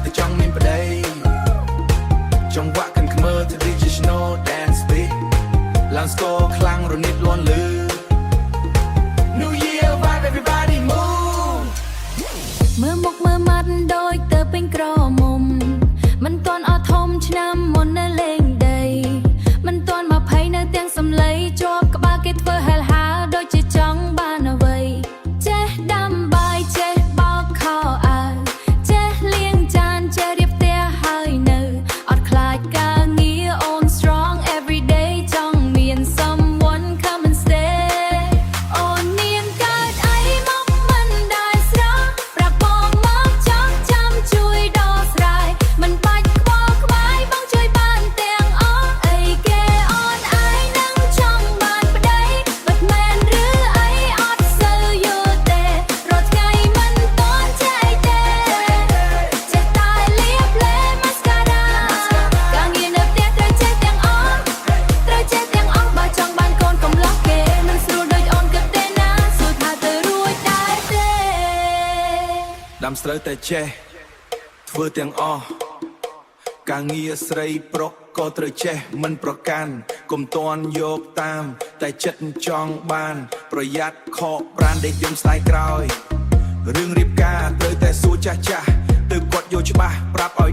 តែចង់មានប្តីចង្វាក់កាន់ខ្មើទៅ traditional dance beat ឡើងស្គរខ្លាំងរនិតលាន់លឺ New Year vibe everybody move មើលមុខមើលមាត់ដូចទៅពេញក្រមុំមិនទាន់អត់ធំឆ្នាំមុននៅលេងដីមិនទាន់20នៅទាំងសំឡីជាប់ក្បាលគេធ្វើហែលហាដូចជាចង់បានអ្វីចេះដាំបាយចេះបោកខោអាវចេះលាងចានចេះរៀបផ្ទះហើយនៅអត់ខ្លាចការងារ on strong every day ចង់មាន someone come and stay អូននាងកើតអីមកមិនដែលស្រស់ប្រាប់បងមកចង់ចាំជួយដោះស្រាយមិនបាច់ខ្វល់ខ្វាយបងជួយបានទាំងអស់អីគេអូនឯងនឹងចង់បានប្តីបិទមែនឬអីអត់សូវយល់ទេរាល់ថ្ងៃមិនទាន់ចេះទេចេះតែលាបលេ mascara ការងារនៅផ្ទះត្រូវចេះទាំងអស់ត្រូវចេះទាំងអស់បើចង់បានកូនកុំឡោះគេមិនស្រួលដូចអូនគិតទេណាសួរថាទៅរួចដែរទេ ដាំស្រូវតែចេះធ្វើទាំងអស់ការងារស្រីប្រុសក៏ត្រូវចេះមិនប្រកាន់កុំតន់យកតាមតែចិត្តចង់បានប្រយ័ត្នខកប្រានដេកយំស្ដាយក្រោយរឿងរៀបការត្រូវតែសួរចាស់ទៅគាត់យកច្បាស់ប្រាប់ឲ្យ